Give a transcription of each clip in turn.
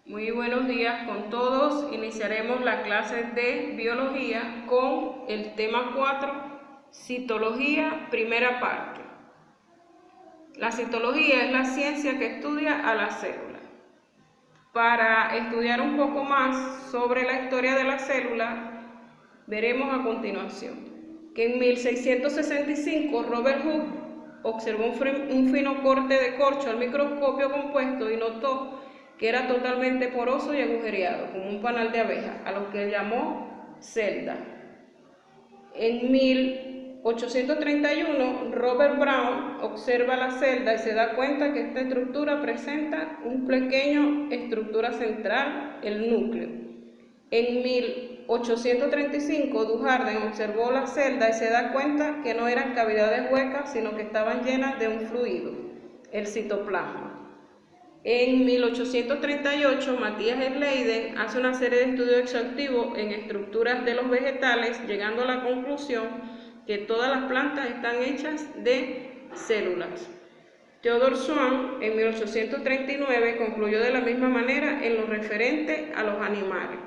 Muy buenos días con todos. Iniciaremos la clase de biología con el tema 4, citología, primera parte. La citología es la ciencia que estudia a la célula. Para estudiar un poco más sobre la historia de la célula, veremos a continuación que en 1665 Robert Hooke observó un fino corte de corcho al microscopio compuesto y notó que era totalmente poroso y agujereado, como un panal de abeja, a lo que él llamó celda. En 1831, Robert Brown observa la celda y se da cuenta que esta estructura presenta una pequeña estructura central, el núcleo. En 1835, Dujardin observó la celda y se da cuenta que no eran cavidades huecas, sino que estaban llenas de un fluido, el citoplasma. En 1838, Matthias Schleiden hace una serie de estudios exhaustivos en estructuras de los vegetales, llegando a la conclusión que todas las plantas están hechas de células. Theodor Schwann, en 1839, concluyó de la misma manera en lo referente a los animales.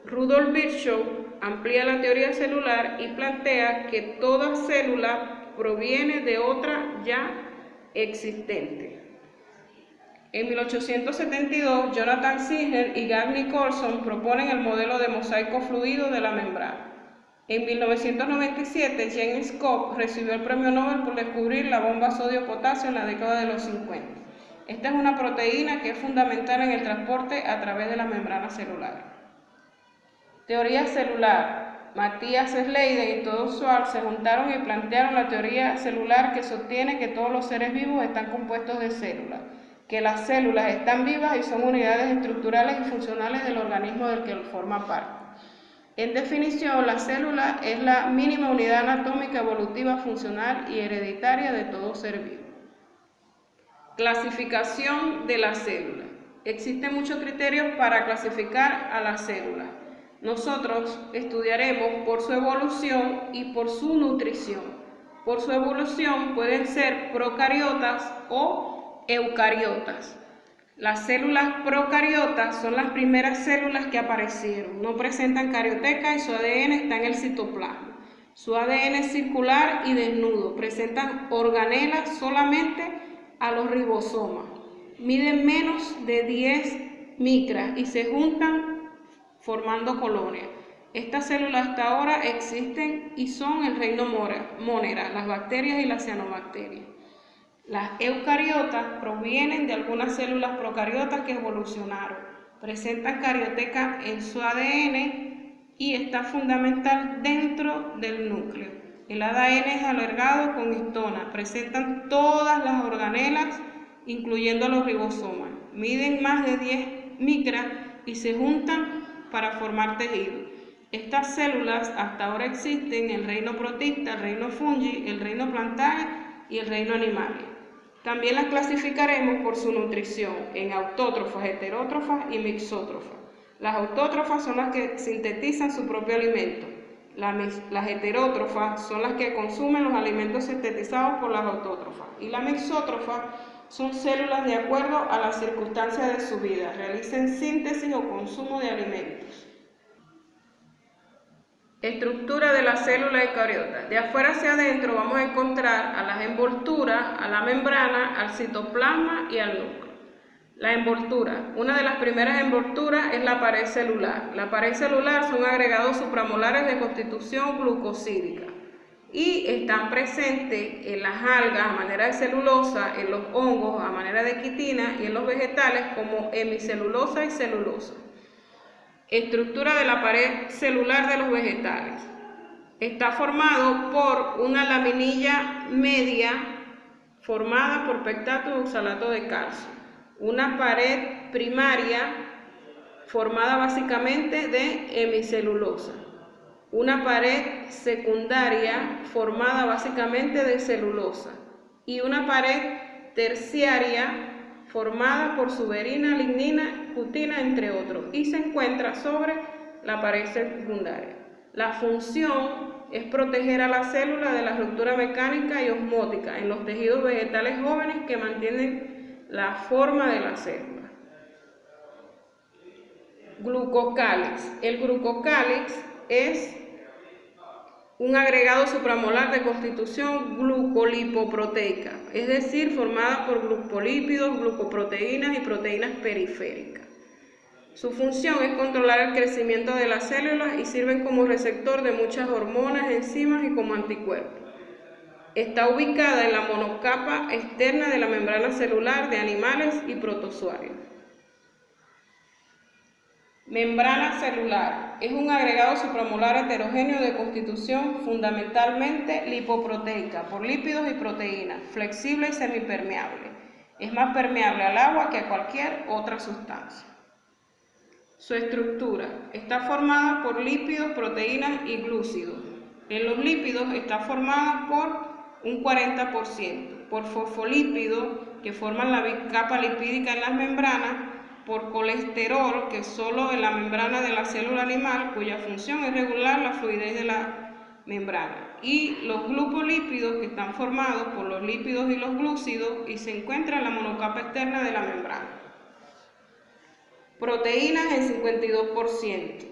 Rudolf Virchow amplía la teoría celular y plantea que toda célula proviene de otra ya existente. En 1872, Jonathan Singer y Gary Nicholson proponen el modelo de mosaico fluido de la membrana. En 1997, James Scott recibió el premio Nobel por descubrir la bomba sodio-potasio en la década de los 50. Esta es una proteína que es fundamental en el transporte a través de la membrana celular. Teoría celular. Matthias Schleiden y Theodor Schwann se juntaron y plantearon la teoría celular que sostiene que todos los seres vivos están compuestos de células, que las células están vivas y son unidades estructurales y funcionales del organismo del que forma parte. En definición, la célula es la mínima unidad anatómica, evolutiva, funcional y hereditaria de todo ser vivo. Clasificación de la célula. Existen muchos criterios para clasificar a la célula. Nosotros estudiaremos por su evolución y por su nutrición. Por su evolución pueden ser procariotas o eucariotas. Las células procariotas son las primeras células que aparecieron, no presentan carioteca y su ADN está en el citoplasma. Su ADN es circular y desnudo, presentan organelas solamente a los ribosomas, miden menos de 10 micras y se juntan formando colonias. Estas células hasta ahora existen y son el reino Monera, las bacterias y las cianobacterias. Las eucariotas provienen de algunas células procariotas que evolucionaron, presentan carioteca en su ADN y está fundamental dentro del núcleo. El ADN es alargado con histona, presentan todas las organelas, incluyendo los ribosomas, miden más de 10 micras y se juntan para formar tejido. Estas células hasta ahora existen en el reino protista, el reino fungi, el reino plantae y el reino animal. También las clasificaremos por su nutrición en autótrofas, heterótrofas y mixótrofas. Las autótrofas son las que sintetizan su propio alimento. Las heterótrofas son las que consumen los alimentos sintetizados por las autótrofas. Y las mixótrofas son células de acuerdo a las circunstancias de su vida, realizan síntesis o consumo de alimentos. Estructura de la célula eucariota. De afuera hacia adentro vamos a encontrar a las envolturas, a la membrana, al citoplasma y al núcleo. La envoltura. Una de las primeras envolturas es la pared celular. La pared celular son agregados supramolares de constitución glucosídica y están presentes en las algas a manera de celulosa, en los hongos a manera de quitina y en los vegetales como hemicelulosa y celulosa. Estructura de la pared celular de los vegetales. Está formado por una laminilla media formada por pectato y oxalato de calcio. Una pared primaria formada básicamente de hemicelulosa. Una pared secundaria formada básicamente de celulosa. Y una pared terciaria formada por suberina, lignina, cutina, entre otros, y se encuentra sobre la pared secundaria. La función es proteger a la célula de la ruptura mecánica y osmótica en los tejidos vegetales jóvenes que mantienen la forma de la célula. Glucocálix. El glucocálix es un agregado supramolar de constitución glucolipoproteica, es decir, formada por glucolípidos, glucoproteínas y proteínas periféricas. Su función es controlar el crecimiento de las células y sirven como receptor de muchas hormonas, enzimas y como anticuerpos. Está ubicada en la monocapa externa de la membrana celular de animales y protozoarios. Membrana celular es un agregado supramolar heterogéneo de constitución fundamentalmente lipoproteica por lípidos y proteínas, flexible y semipermeable. Es más permeable al agua que a cualquier otra sustancia. Su estructura está formada por lípidos, proteínas y glúcidos. En los lípidos está formada por un 40%, por fosfolípidos que forman la capa lipídica en las membranas, por colesterol, que solo en la membrana de la célula animal, cuya función es regular la fluidez de la membrana, y los glucolípidos, que están formados por los lípidos y los glúcidos y se encuentran en la monocapa externa de la membrana. Proteínas en 52%.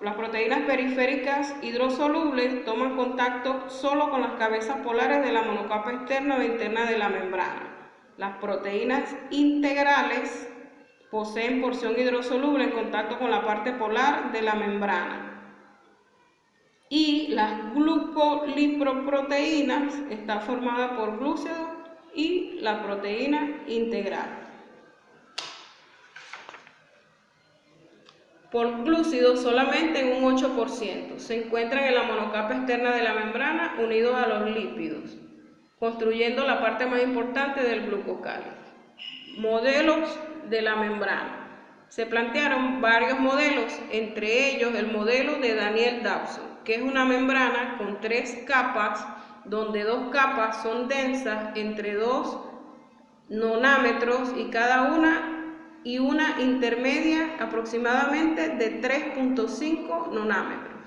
Las proteínas periféricas hidrosolubles toman contacto solo con las cabezas polares de la monocapa externa o interna de la membrana. Las proteínas integrales poseen porción hidrosoluble en contacto con la parte polar de la membrana. Y las glucolipoproteínas están formadas por glúcidos y la proteína integral. Por glúcidos solamente en un 8%. Se encuentran en la monocapa externa de la membrana unidos a los lípidos, construyendo la parte más importante del glucocálix. Modelos de la membrana. Se plantearon varios modelos, entre ellos el modelo de Daniell-Dawson, que es una membrana con 3 capas, donde 2 capas son densas entre 2 nonámetros y cada una intermedia aproximadamente de 3.5 nonámetros.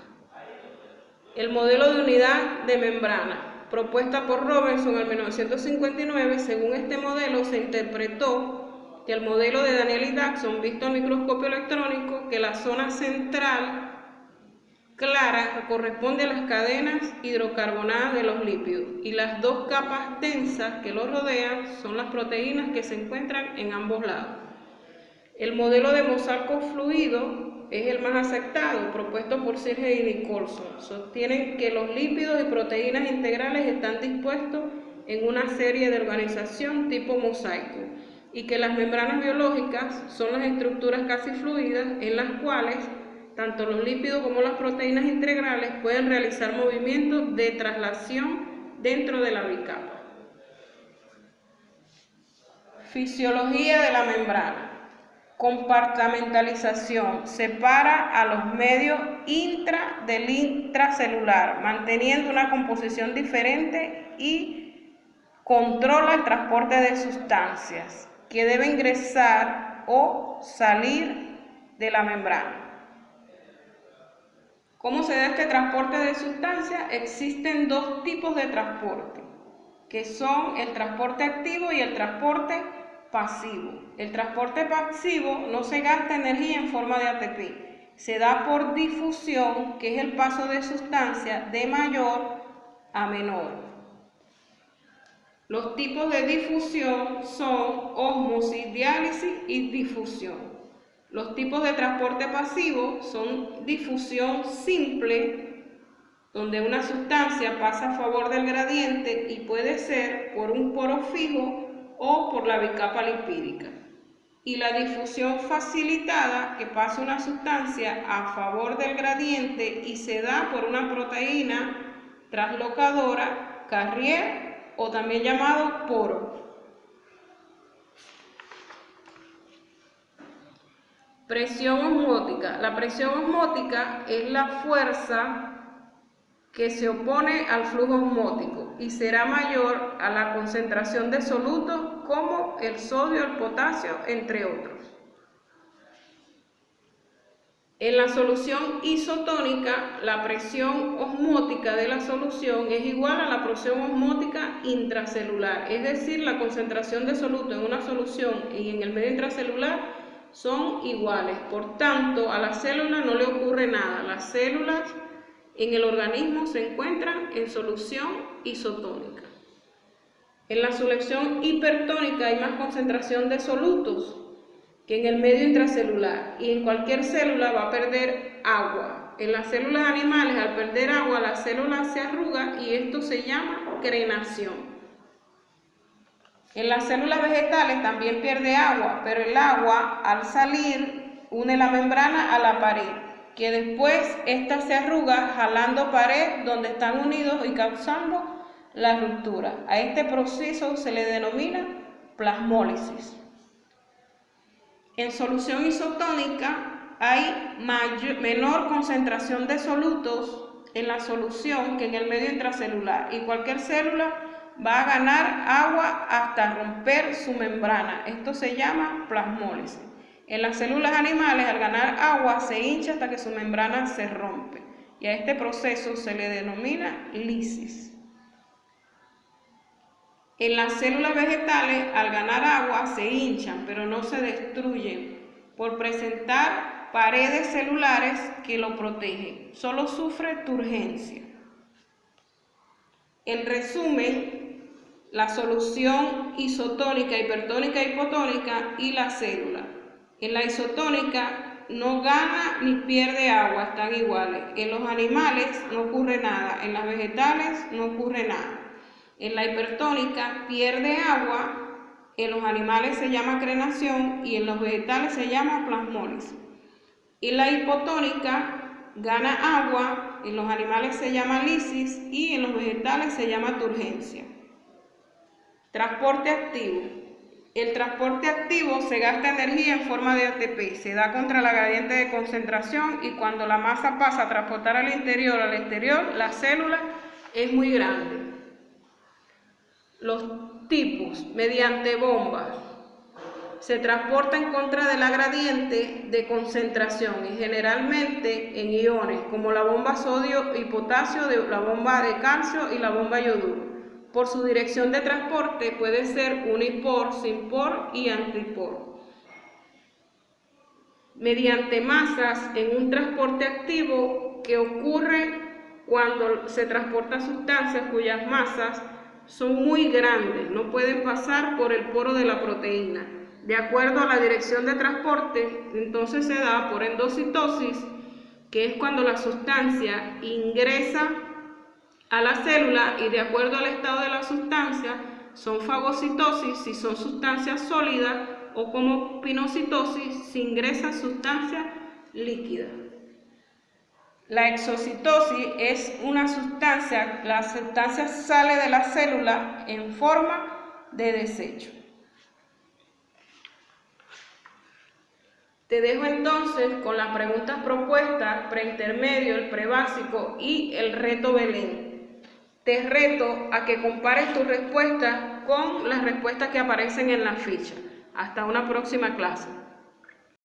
El modelo de unidad de membrana, propuesta por Robinson en 1959, según este modelo se interpretó que el modelo de Daniell y Dawson, visto al microscopio electrónico, que la zona central clara corresponde a las cadenas hidrocarbonadas de los lípidos y las 2 capas densas que los rodean son las proteínas que se encuentran en ambos lados. El modelo de mosaico fluido es el más aceptado, propuesto por Serge y Nicholson. Sostienen que los lípidos y proteínas integrales están dispuestos en una serie de organización tipo mosaico y que las membranas biológicas son las estructuras casi fluidas en las cuales tanto los lípidos como las proteínas integrales pueden realizar movimientos de traslación dentro de la bicapa. Fisiología de la membrana. Compartimentalización. Separa a los medios intra del intracelular, manteniendo una composición diferente y controla el transporte de sustancias que deben ingresar o salir de la membrana. ¿Cómo se da este transporte de sustancias? Existen 2 tipos de transporte, que son el transporte activo y el transporte pasivo. El transporte pasivo no se gasta energía en forma de ATP, se da por difusión, que es el paso de sustancias de mayor a menor. Los tipos de difusión son ósmosis, diálisis y difusión. Los tipos de transporte pasivo son difusión simple, donde una sustancia pasa a favor del gradiente y puede ser por un poro fijo o por la bicapa lipídica. Y la difusión facilitada, que pasa una sustancia a favor del gradiente y se da por una proteína translocadora, carrier o también llamado poro. Presión osmótica. La presión osmótica es la fuerza que se opone al flujo osmótico y será mayor a la concentración de solutos como el sodio, el potasio, entre otros. En la solución isotónica, la presión osmótica de la solución es igual a la presión osmótica intracelular, es decir, la concentración de soluto en una solución y en el medio intracelular son iguales. Por tanto, a la célula no le ocurre nada. Las células en el organismo se encuentran en solución isotónica. En la solución hipertónica hay más concentración de solutos que en el medio intracelular, y en cualquier célula va a perder agua. En las células animales, al perder agua, la célula se arruga y esto se llama crenación. En las células vegetales también pierde agua, pero el agua al salir une la membrana a la pared, que después esta se arruga jalando pared donde están unidos y causando la ruptura. A este proceso se le denomina plasmólisis. En solución isotónica hay menor concentración de solutos en la solución que en el medio intracelular, y cualquier célula va a ganar agua hasta romper su membrana. Esto se llama plasmólisis. En las células animales, al ganar agua, se hincha hasta que su membrana se rompe, y a este proceso se le denomina lisis. En las células vegetales, al ganar agua, se hinchan, pero no se destruyen por presentar paredes celulares que lo protegen. Solo sufre turgencia. En resumen, la solución isotónica, hipertónica e hipotónica y la célula. En la isotónica no gana ni pierde agua, están iguales. En los animales no ocurre nada, en las vegetales no ocurre nada. En la hipertónica pierde agua, en los animales se llama crenación y en los vegetales se llama plasmólisis. Y la hipotónica gana agua, en los animales se llama lisis y en los vegetales se llama turgencia. Transporte activo. El transporte activo se gasta energía en forma de ATP, se da contra la gradiente de concentración, y cuando la masa pasa a transportar al exterior, la célula es muy grande. Los tipos, mediante bombas, se transporta en contra de la gradiente de concentración y generalmente en iones, como la bomba sodio y potasio, la bomba de calcio y la bomba yoduro. Por su dirección de transporte puede ser unipor, simpor y antipor. Mediante masas en un transporte activo que ocurre cuando se transportan sustancias cuyas masas son muy grandes, no pueden pasar por el poro de la proteína. De acuerdo a la dirección de transporte, entonces se da por endocitosis, que es cuando la sustancia ingresa a la célula, y de acuerdo al estado de la sustancia, son fagocitosis si son sustancias sólidas, o como pinocitosis si ingresa sustancia líquida. La exocitosis es una sustancia, la sustancia sale de la célula en forma de desecho. Te dejo entonces con las preguntas propuestas, preintermedio, el prebásico y el reto Belén. Te reto a que compares tus respuestas con las respuestas que aparecen en la ficha. Hasta una próxima clase.